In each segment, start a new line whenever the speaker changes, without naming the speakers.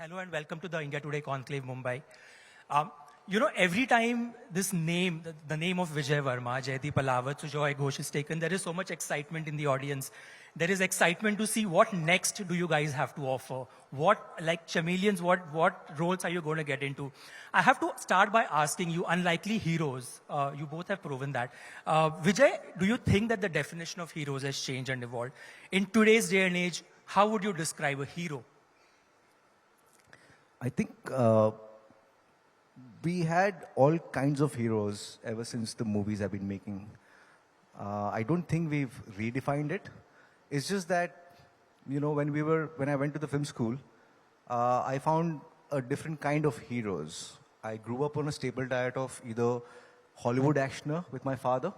Hello and welcome to the India Today Conclave Mumbai. Every time this name, the name of Vijay Varma, Jaideep Ahlawat, Sujoy Ghosh is taken, there is so much excitement in the audience. There is excitement to see what next do you guys have to offer. Like chameleons, what roles are you going to get into? I have to start by asking you, unlikely heroes, you both have proven that. Vijay, do you think that the definition of heroes has changed and evolved? In today's day and age, how would you describe a hero?
I think we had all kinds of heroes ever since the movies have been making. I don't think we've redefined it. It's just that, when I went to the film school, I found a different kind of heroes. I grew up on a staple diet of either Hollywood actioner with my father.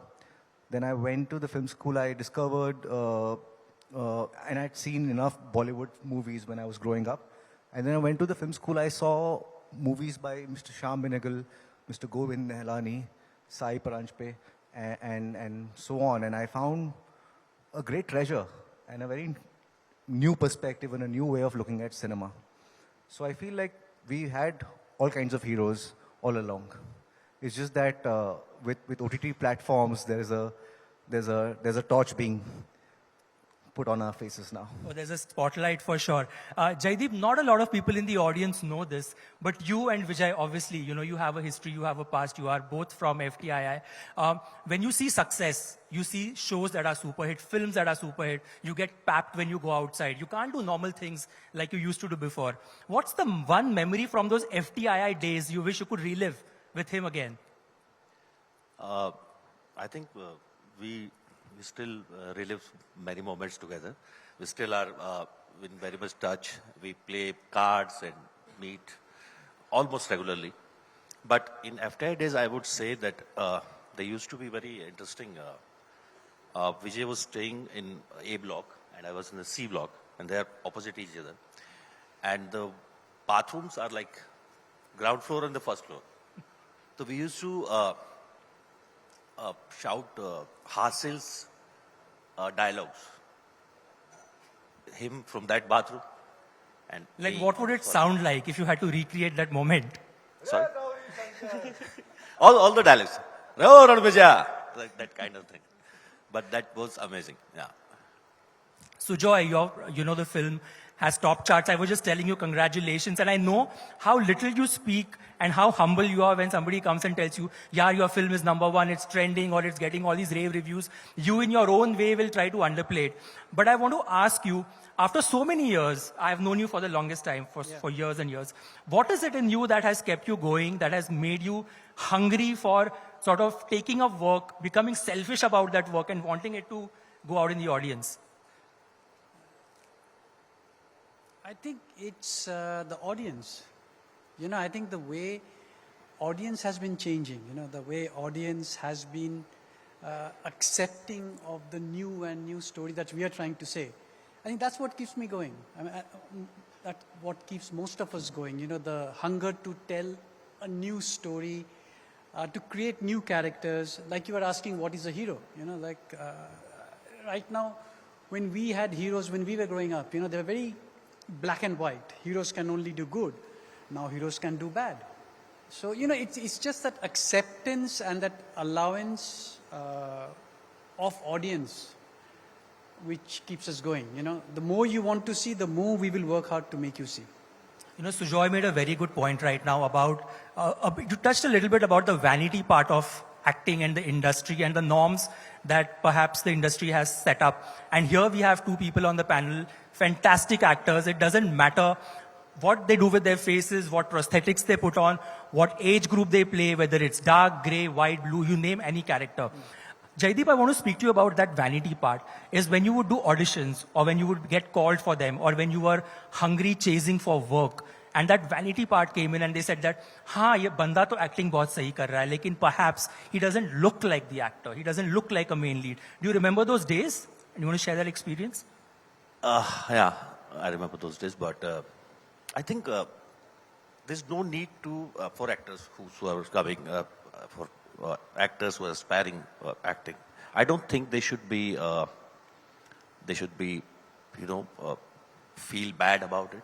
Then I went to the film school, I discovered, and I'd seen enough Bollywood movies when I was growing up. And then I went to the film school, I saw movies by Mr. Shyam Benegal, Mr. Govind Nihalani, Sai Paranjpe, and so on. And I found a great treasure and a very new perspective and a new way of looking at cinema. So I feel like we had all kinds of heroes all along. It's just that with OTT platforms, there's a torch being put on our faces now.
Oh, there's a spotlight for sure. Jaideep, not a lot of people in the audience know this, but you and Vijay, obviously, you have a history, you have a past, you are both from FTII. When you see success, you see shows that are super hit, films that are super hit, you get papped when you go outside. You can't do normal things like you used to do before. What's the one memory from those FTII days you wish you could relive with him again?
I think we still relive many moments together. We still are in very much touch. We play cards and meet almost regularly. But in FTI days, I would say that they used to be very interesting. Vijay was staying in A block and I was in the C block, and they are opposite each other. And the bathrooms are like ground floor and the first floor. So we used to shout Hasil's dialogues. Him from that bathroom. And
like, what would it sound like if you had to recreate that moment?
Sorry? all the dialogues. Like that kind of thing. But that was amazing. Yeah.
Sujoy, the film has top charts. I was just telling you congratulations. And I know how little you speak and how humble you are when somebody comes and tells you, yeah, your film is #1, it's trending or it's getting all these rave reviews. You in your own way will try to underplay it. But I want to ask you, after so many years, I've known you for the longest time, for years and years. What is it in you that has kept you going, that has made you hungry for sort of taking up work, becoming selfish about that work and wanting it to go out in the audience?
I think it's the audience. I think the way audience has been changing, the way audience has been accepting of the new story that we are trying to say. I think that's what keeps me going. That's what keeps most of us going, the hunger to tell a new story, to create new characters. Like you were asking, what is a hero? Right now, when we had heroes, when we were growing up, they were very black and white. Heroes can only do good. Now heroes can do bad. So, it's just that acceptance and that allowance of audience which keeps us going. The more you want to see, the more we will work hard to make you see.
Sujoy made a very good point right now about, you touched a little bit about the vanity part of acting and the industry and the norms that perhaps the industry has set up. And here we have two people on the panel, fantastic actors. It doesn't matter what they do with their faces, what prosthetics they put on, what age group they play, whether it's dark, gray, white, blue, you name any character. Jaideep, I want to speak to you about that vanity part, is when you would do auditions or when you would get called for them or when you were hungry chasing for work, and that vanity part came in and they said that, ye banda to acting bahut sahi kar raha hai, lekin perhaps he doesn't look like the actor. He doesn't look like a main lead. Do you remember those days? And you want to share that experience?
Yeah, I remember those days, but I think there's no need to, for actors who are coming, for actors who are aspiring acting. I don't think they should be, feel bad about it.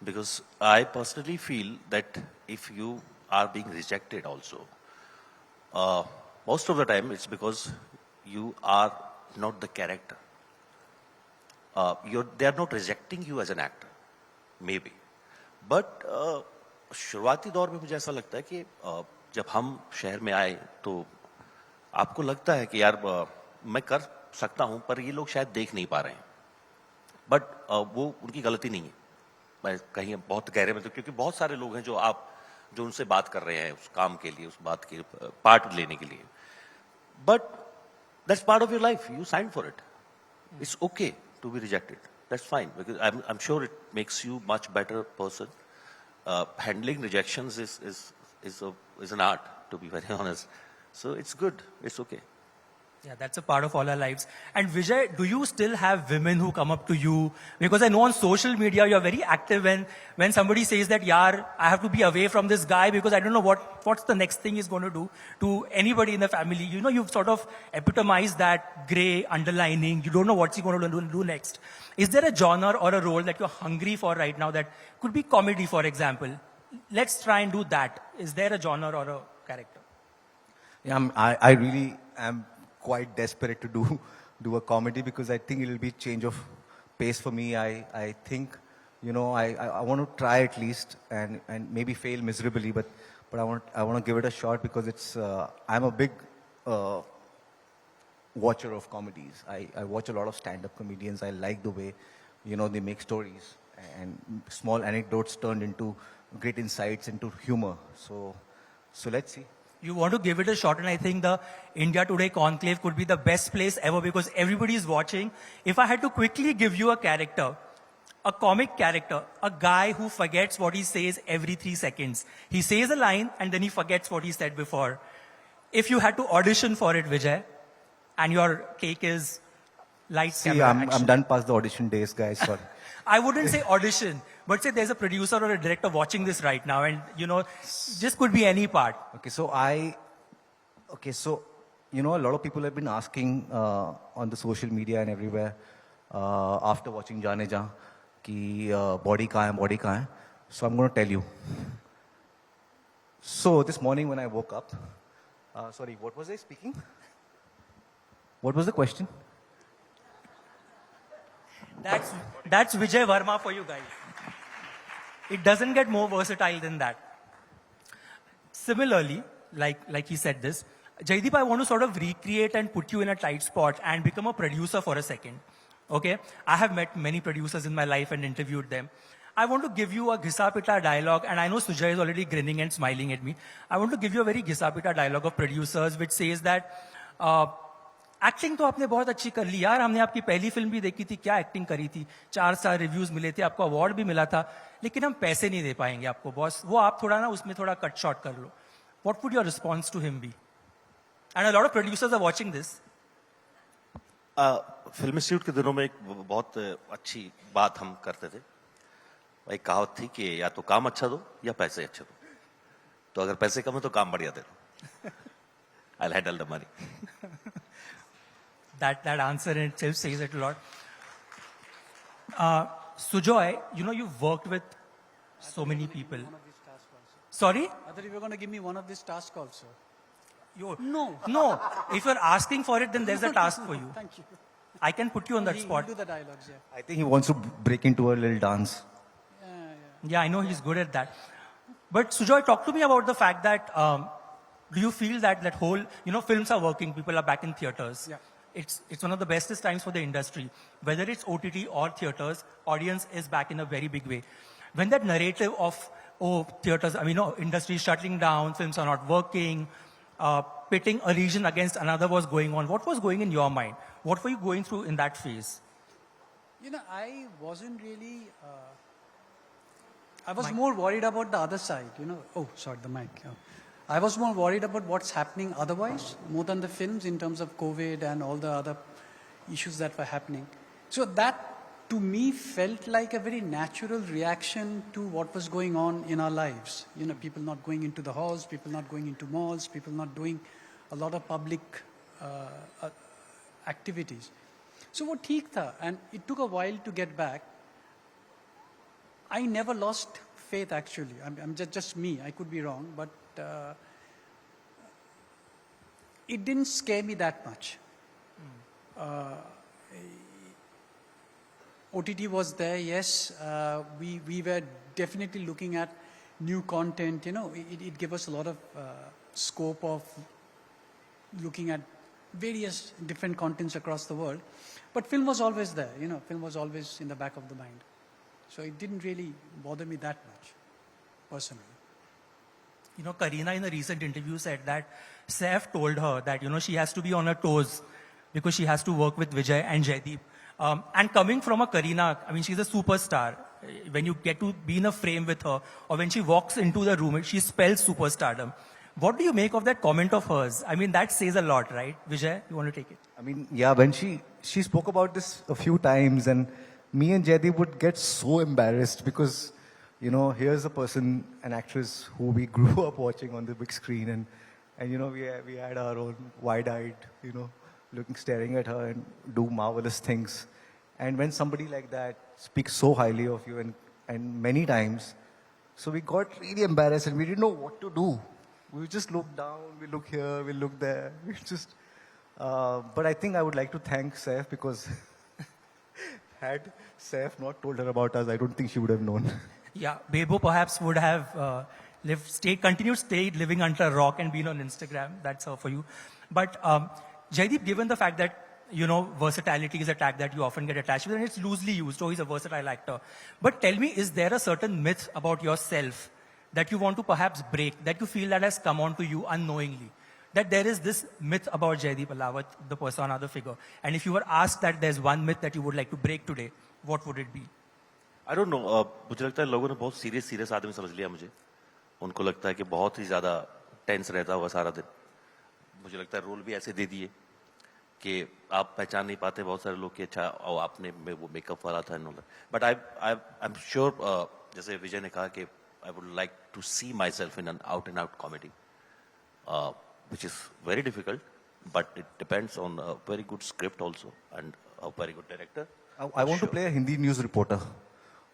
Because I personally feel that if you are being rejected also, most of the time it's because you are not the character. They are not rejecting you as an actor, maybe. But शुरुआती दौर में मुझे ऐसा लगता है कि जब हम शहर में आए तो आपको लगता है कि यार मैं कर सकता हूं पर ये लोग शायद देख नहीं पा रहे हैं. बट वो उनकी गलती नहीं है. मैं कहीं बहुत गहरे में तो क्योंकि बहुत सारे लोग हैं जो उनसे बात कर रहे हैं उस काम के लिए, उस बात के पार्ट लेने के लिए. But that's part of your life. You sign for it. It's okay to be rejected. That's fine because I'm sure it makes you much better person. Handling rejections is an art, to be very honest. So it's good. It's okay.
Yeah, that's a part of all our lives. And Vijay, do you still have women who come up to you? Because I know on social media you're very active when somebody says that, yaar, I have to be away from this guy because I don't know what's the next thing he's going to do to anybody in the family. You know, you've sort of epitomized that gray underlining. You don't know what's he going to do next. Is there a genre or a role that you're hungry for right now that could be comedy, for example? Let's try and do that. Is there a genre or a character?
Yeah, I really am quite desperate to do a comedy because I think it'll be change of pace for me. I think, you know, I want to try at least and maybe fail miserably, but I want to give it a shot because it's I'm a big watcher of comedies. I watch a lot of stand-up comedians. I like the way, you know, they make stories and small anecdotes turned into great insights into humor. So let's see.
You want to give it a shot, and I think the India Today Conclave could be the best place ever because everybody is watching. If I had to quickly give you a character, a comic character, a guy who forgets what he says every 3 seconds. He says a line and then he forgets what he said before. If you had to audition for it, Vijay, and your take is lights,
See,
camera,
I'm
action.
done past the audition days, guys. Sorry.
I wouldn't say audition, but say there's a producer or a director watching this right now and, you know, just could be any part.
Okay, so you know, a lot of people have been asking on the social media and everywhere after watching Jaane Jaan ki body kahan hai. So I'm going to tell you. So this morning when I woke up, sorry, what was I speaking? What was the question?
That's Vijay Varma for you guys. It doesn't get more versatile than that. Similarly, like he said this, Jaideep, I want to sort of recreate and put you in a tight spot and become a producer for a second. Okay? I have met many producers in my life and interviewed them. I want to give you a Ghisa-Pita dialogue, and I know Sujoy is already grinning and smiling at me. I want to give you a very Ghisa-Pita dialogue of producers which says that, acting तो आपने बहुत अच्छी कर ली यार, हमने आपकी पहली film भी देखी थी, क्या एक्टिंग करी थी, 4 स्टार रिव्यूज मिले थे, आपको अवार्ड भी मिला था, लेकिन हम पैसे नहीं दे पाएंगे आपको बॉस, वो आप थोड़ा ना उसमें थोड़ा कट शॉर्ट कर लो. What would your response to him be? And a lot of producers are watching this.
Film institute के दिनों में एक बहुत अच्छी बात हम करते थे. एक कहावत थी कि या तो काम अच्छा दो या पैसे अच्छे दो. तो अगर पैसे कम है तो काम बढ़िया दे दो. I'll handle the money.
That answer in itself says it a lot. Sujoy, you know, you've worked with so many people. Sorry?
I thought you were going to give me one of these tasks also.
No. If you're asking for it, then there's a task for you.
Thank you.
I can put you on that spot.
He'll do the dialogues, yeah.
I think he wants to break into a little dance.
Yeah, I know he's good at that. But Sujoy, talk to me about the fact that, do you feel that whole, you know, films are working, people are back in theaters.
Yeah.
It's one of the bestest times for the industry. Whether it's OTT or theaters, audience is back in a very big way. When that narrative of, theaters, industry is shutting down, films are not working, pitting a region against another was going on, what was going in your mind? What were you going through in that phase?
You know, I wasn't really, I was more worried about the other side, you know. Oh, sorry, the mic. Yeah. I was more worried about what's happening otherwise, more than the films in terms of COVID and all the other issues that were happening. So that, to me, felt like a very natural reaction to what was going on in our lives. You know, people not going into the halls, people not going into malls, people not doing a lot of public activities. So वो ठीक था, and it took a while to get back. I never lost faith, actually. I'm just me. I could be wrong, but it didn't scare me that much. OTT was there, yes. We were definitely looking at new content. You know, it gave us a lot of scope of looking at various different contents across the world. But film was always there. You know, film was always in the back of the mind. So it didn't really bother me that much, personally.
You know, Kareena in a recent interview said that Saif told her that, you know, she has to be on her toes because she has to work with Vijay and Jaideep. And coming from a Kareena, I mean, she's a superstar. When you get to be in a frame with her, or when she walks into the room, she spells superstardom. What do you make of that comment of hers? I mean, that says a lot, right? Vijay, you want to take it?
I mean, yeah, when she spoke about this a few times, and me and Jaideep would get so embarrassed because, you know, here's a person, an actress who we grew up watching on the big screen, and you know, we had our own wide-eyed, you know, staring at her and do marvelous things. And when somebody like that speaks so highly of you and many times, so we got really embarrassed and we didn't know what to do. We just look down, we look here, we look there. We just, but I think I would like to thank Saif because had Saif not told her about us, I don't think she would have known.
Yeah, Bebo perhaps would have stayed living under a rock and been on Instagram. That's for you. But Jaideep, given the fact that, you know, versatility is a tag that you often get attached with, and it's loosely used, oh, he's a versatile actor. But tell me, is there a certain myth about yourself that you want to perhaps break, that you feel that has come onto you unknowingly? That there is this myth about Jaideep Ahlawat, the persona, the figure. And if you were asked that there's one myth that you would like to break today, what would it be?
I don't know. मुझे लगता है लोगों ने बहुत serious आदमी समझ लिया मुझे. उनको लगता है कि बहुत ही ज़्यादा टेंस रहता हुआ सारा दिन. मुझे लगता है रोल भी ऐसे दे दिए कि आप पहचान नहीं पाते बहुत सारे लोग कि अच्छा आपने वो मेकअप वाला था इन्होंने. But I'm sure जैसे विजय ने कहा कि I would like to see myself in an out-and-out comedy, which is very difficult, but it depends on a very good script also and a very good director.
I want to play a Hindi news reporter,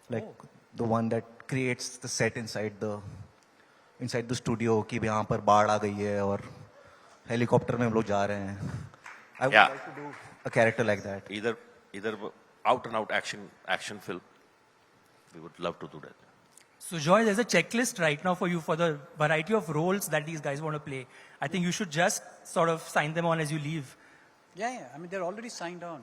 like the one that creates the set inside the studio कि यहाँ पर बाढ़ आ गई है और helicopter में हम लोग जा रहे हैं. I would like to do a character like that.
Either out-and-out action film. We would love to do that.
Sujoy, there's a checklist right now for you for the variety of roles that these guys want to play. I think you should just sort of sign them on as you leave.
Yeah. I mean, they're already signed on.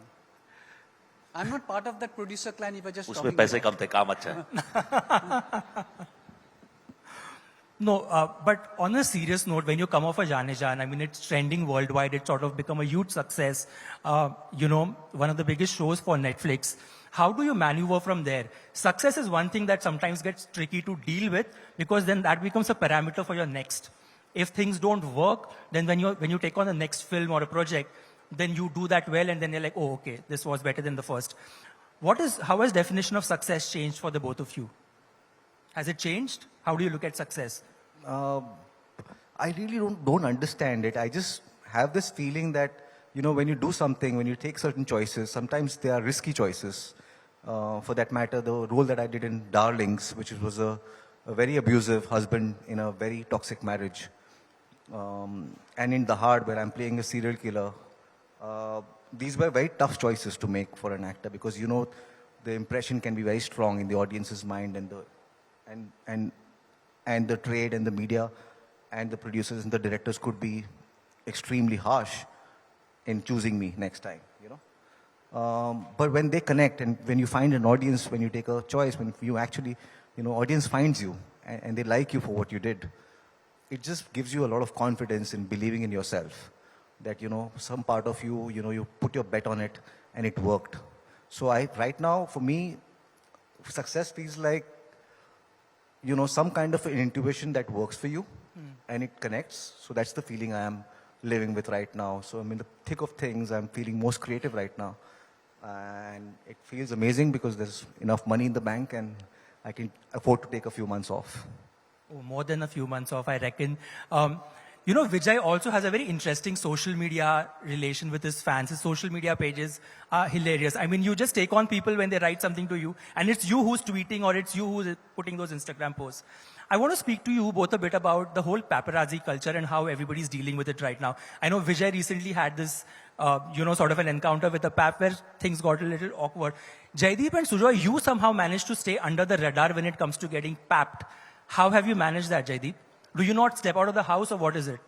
I'm not part of that producer clan if I just
उसमें पैसे कम थे, काम अच्छा है.
No, but on a serious note, when you come off a Jaane Jaan, I mean, it's trending worldwide. It's sort of become a huge success. You know, one of the biggest shows for Netflix. How do you maneuver from there? Success is one thing that sometimes gets tricky to deal with because then that becomes a parameter for your next. If things don't work, then when you take on the next film or a project, then you do that well and then you're like, oh, okay, this was better than the first. How has definition of success changed for the both of you? Has it changed? How do you look at success?
I really don't understand it. I just have this feeling that, you know, when you do something, when you take certain choices, sometimes they are risky choices. For that matter, the role that I did in Darlings, which was a very abusive husband in a very toxic marriage. And in The Hard, where I'm playing a serial killer, these were very tough choices to make for an actor because, you know, the impression can be very strong in the audience's mind and the trade and the media and the producers and the directors could be extremely harsh in choosing me next time, you know. But when they connect and when you find an audience, when you take a choice, when you actually, you know, audience finds you and they like you for what you did, it just gives you a lot of confidence in believing in yourself that, you know, some part of you, you know, you put your bet on it and it worked. So right now, for me, success feels like, you know, some kind of an intuition that works for you and it connects. So that's the feeling I am living with right now. So I'm in the thick of things. I'm feeling most creative right now. And it feels amazing because there's enough money in the bank and I can afford to take a few months off.
Oh, more than a few months off, I reckon. You know, Vijay also has a very interesting social media relation with his fans. His social media pages are hilarious. I mean, you just take on people when they write something to you, and it's you who's tweeting or it's you who's putting those Instagram posts. I want to speak to you both a bit about the whole paparazzi culture and how everybody's dealing with it right now. I know Vijay recently had this, sort of an encounter with a pap where things got a little awkward. Jaideep and Sujoy, you somehow managed to stay under the radar when it comes to getting papped. How have you managed that, Jaideep? Do you not step out of the house or what is it?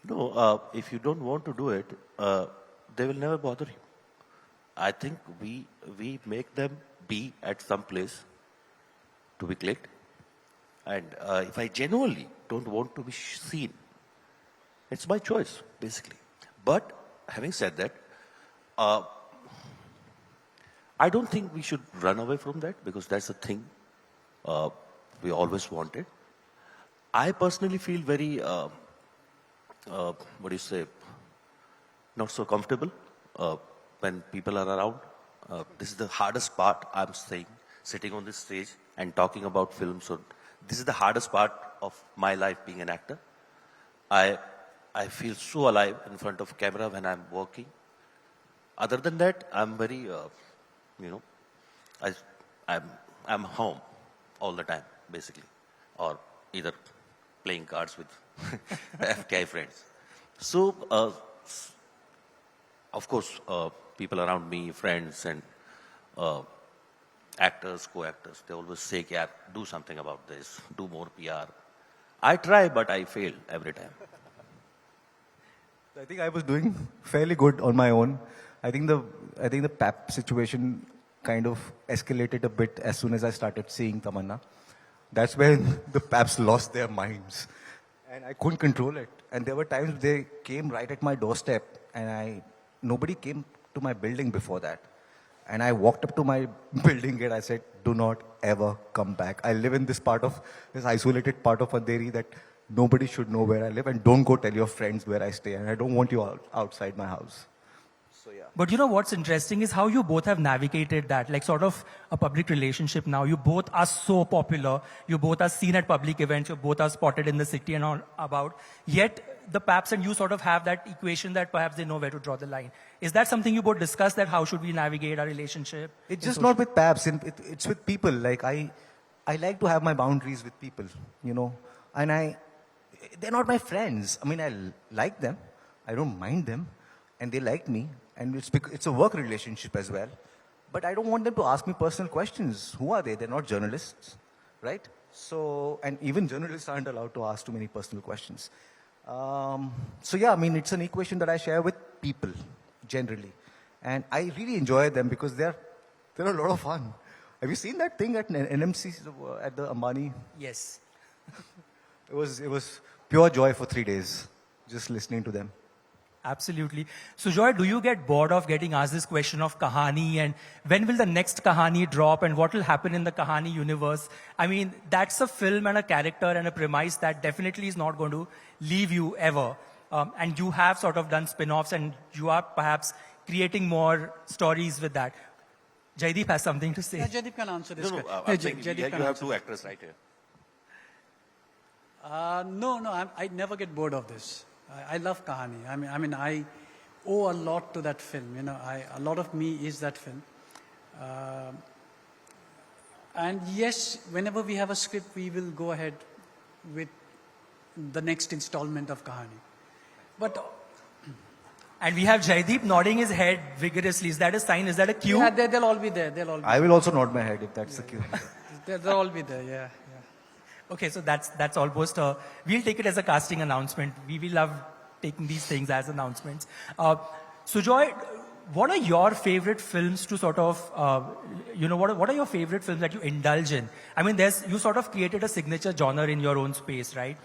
No, if you don't want to do it, they will never bother you. I think we make them be at some place to be clicked. And if I genuinely don't want to be seen, it's my choice, basically. But having said that, I don't think we should run away from that because that's a thing we always wanted. I personally feel very, not so comfortable when people are around. This is the hardest part, I'm saying, sitting on this stage and talking about films. So this is the hardest part of my life being an actor. I feel so alive in front of camera when I'm working. Other than that, I'm very, I'm home all the time, basically, or either playing cards with FK friends. So, of course, people around me, friends and actors, co-actors, they always say, yeah, do something about this, do more PR. I try, but I fail every time.
I think I was doing fairly good on my own. I think the PAP situation kind of escalated a bit as soon as I started seeing Tamanna. That's when the PAPs lost their minds. And I couldn't control it. And there were times they came right at my doorstep and nobody came to my building before that. And I walked up to my building gate. I said, do not ever come back. I live in this isolated part of Andheri that nobody should know where I live. And don't go tell your friends where I stay. And I don't want you outside my house. So, yeah.
But you know what's interesting is how you both have navigated that, like sort of a public relationship now. You both are so popular. You both are seen at public events. You both are spotted in the city and all about. Yet the Paps and you sort of have that equation that perhaps they know where to draw the line. Is that something you both discuss, that how should we navigate our relationship?
It's just not with Paps. It's with people. Like I like to have my boundaries with people, and they're not my friends. I mean, I like them. I don't mind them. And they like me. And it's a work relationship as well. But I don't want them to ask me personal questions. Who are they? They're not journalists, right? So, and even journalists aren't allowed to ask too many personal questions. It's an equation that I share with people, generally. And I really enjoy them because they're a lot of fun. Have you seen that thing at NMC at the Ambani?
Yes.
It was pure joy for 3 days, just listening to them.
Absolutely. Sujoy, do you get bored of getting asked this question of Kahani and when will the next Kahani drop and what will happen in the Kahani universe? I mean, that's a film and a character and a premise that definitely is not going to leave you ever. And you have sort of done spin-offs and you are perhaps creating more stories with that. Jaideep has something to say.
Yeah, Jaideep can answer this question.
I'm saying you have two actors right here.
I never get bored of this. I love Kahani. I mean, I owe a lot to that film. A lot of me is that film. And yes, whenever we have a script, we will go ahead with the next installment of Kahani.
And we have Jaideep nodding his head vigorously. Is that a sign? Is that a cue?
Yeah, they'll all be there.
I will also nod my head if that's the cue.
They'll all be there, yeah.
Okay, so that's almost we'll take it as a casting announcement. We will love taking these things as announcements. Sujoy, what are your favorite films to sort of, what are your favorite films that you indulge in? I mean, you sort of created a signature genre in your own space, right?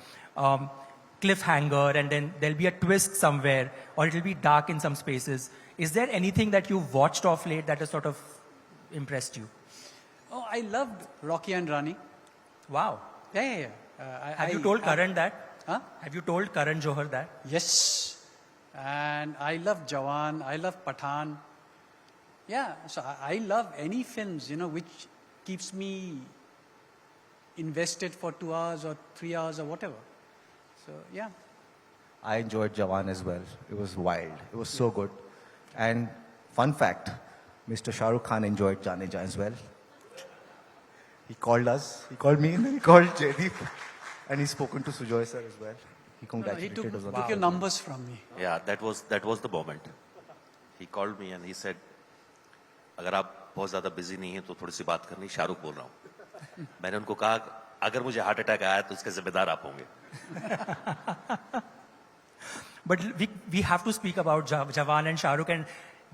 Cliffhanger, and then there'll be a twist somewhere, or it'll be dark in some spaces. Is there anything that you've watched of late that has sort of impressed you?
Oh, I loved Rocky and Rani.
Wow.
Yeah.
Have you told Karan that?
Huh?
Have you told Karan Johar that?
Yes. And I love Jawan. I love Pathan. Yeah, so I love any films, which keeps me invested for 2 hours or 3 hours or whatever. So, yeah.
I enjoyed Jawan as well. It was wild. It was so good. And fun fact, Mr. Shah Rukh Khan enjoyed Jaane Ja as well. He called us, he called me, and then he called Jaideep. And he's spoken to Sujoy sir as well. He
He
congratulated
took,
us on
took your numbers from me.
Yeah, that was the moment. He called me and he said, अगर आप बहुत ज़्यादा busy नहीं हैं तो थोड़ी सी बात करनी, शाहरुख बोल रहा हूँ. मैंने उनको कहा, अगर मुझे हार्ट अटैक आया तो इसके जिम्मेदार आप होंगे.
But we have to speak about Jawan and Shah Rukh, and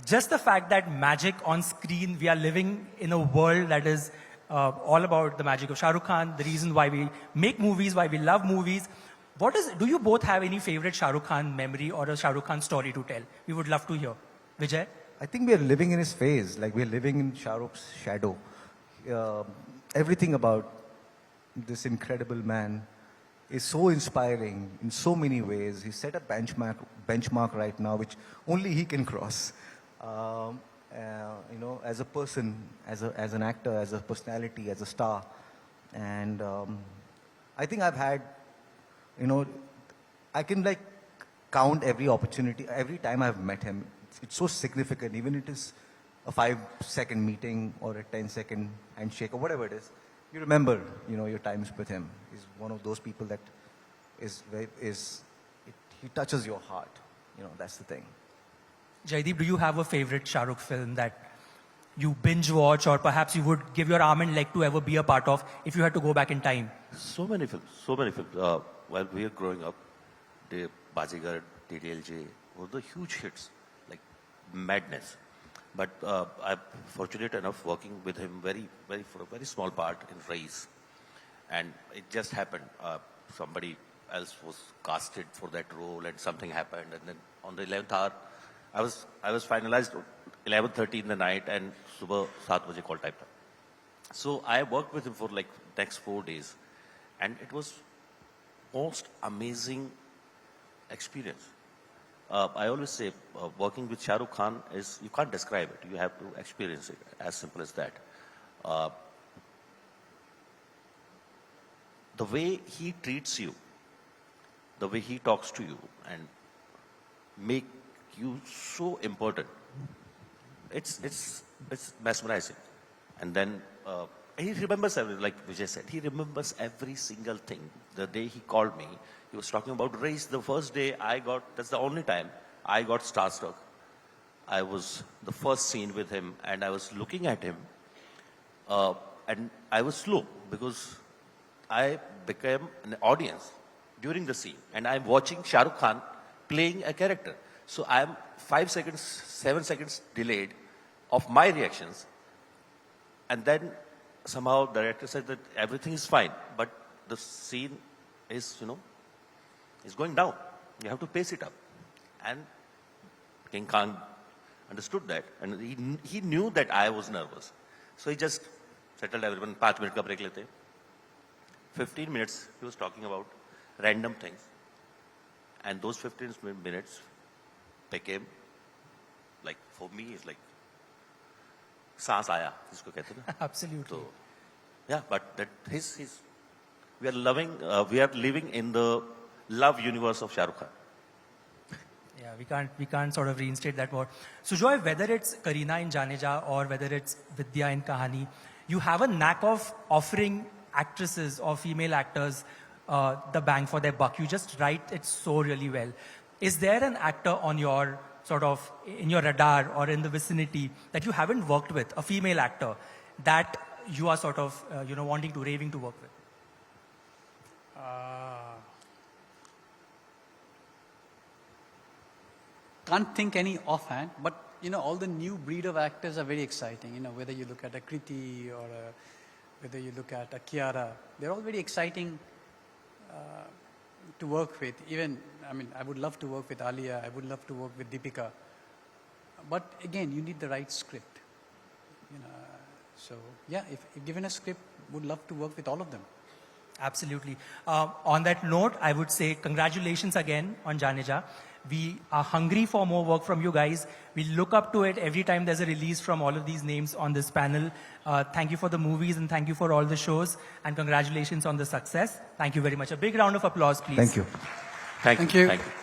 just the fact that magic on screen, we are living in a world that is all about the magic of Shah Rukh Khan, the reason why we make movies, why we love movies. Do you both have any favorite Shah Rukh Khan memory or a Shah Rukh Khan story to tell? We would love to hear. Vijay?
I think we are living in his phase, like we're living in Shah Rukh's shadow. Everything about this incredible man is so inspiring in so many ways. He set a benchmark right now, which only he can cross. As a person, as an actor, as a personality, as a star. And I think I've had, I can like count every opportunity, every time I've met him. It's so significant, even if it is a 5-second meeting or a 10-second handshake or whatever it is. You remember, your times with him. He's one of those people that he touches your heart. That's the thing.
Jaideep, do you have a favorite Shah Rukh film that you binge watch, or perhaps you would give your arm and leg to ever be a part of if you had to go back in time?
So many films. While we were growing up, the Bazigar, DDLJ were the huge hits, like madness. But I'm fortunate enough working with him for a very small part in Race. And it just happened. Somebody else was casted for that role and something happened. And then on the 11th hour, I was finalized 11:30 in the night and subah 7 baje call type. So I worked with him for like next 4 days. And it was most amazing experience. I always say working with Shah Rukh Khan is, you can't describe it. You have to experience it, as simple as that. The way he treats you, the way he talks to you and make you so important, it's mesmerizing. And then he remembers everything, like Vijay said, he remembers every single thing. The day he called me, he was talking about Race. The first day that's the only time I got starstruck. I was the first scene with him and I was looking at him and I was slow because I became an audience during the scene and I'm watching Shah Rukh Khan playing a character. So I'm 5 seconds, 7 seconds delayed of my reactions. And then somehow the director said that everything is fine, but the scene is, is going down. You have to pace it up. And King Khan understood that. And he knew that I was nervous. So he just settled everyone. 5 minutes ka break lete. 15 minutes, he was talking about random things. And those 15 minutes became, like, for me, it's like, saans aaya, jisko kehte na.
Absolutely.
So, yeah, but that we are living in the love universe of Shah Rukh Khan.
Yeah, we can't sort of reinstate that word. Sujoy, whether it's Kareena in Jaane Ja or whether it's Vidya in Kahani, you have a knack of offering actresses or female actors the bang for their buck. You just write it so really well. Is there an actor on your in your radar or in the vicinity that you haven't worked with, a female actor that you are raving to work with?
Can't think any offhand, but all the new breed of actors are very exciting. Whether you look at a Kriti or whether you look at a Kiara, they're all very exciting to work with. I would love to work with Alia. I would love to work with Deepika. But again, you need the right script. So yeah, if given a script, would love to work with all of them.
Absolutely. On that note, I would say congratulations again on Jaane Ja. We are hungry for more work from you guys. We look up to it every time there's a release from all of these names on this panel. Thank you for the movies and thank you for all the shows. And congratulations on the success. Thank you very much. A big round of applause, please.
Thank you.
Thank you.
Thank you.
Thank you.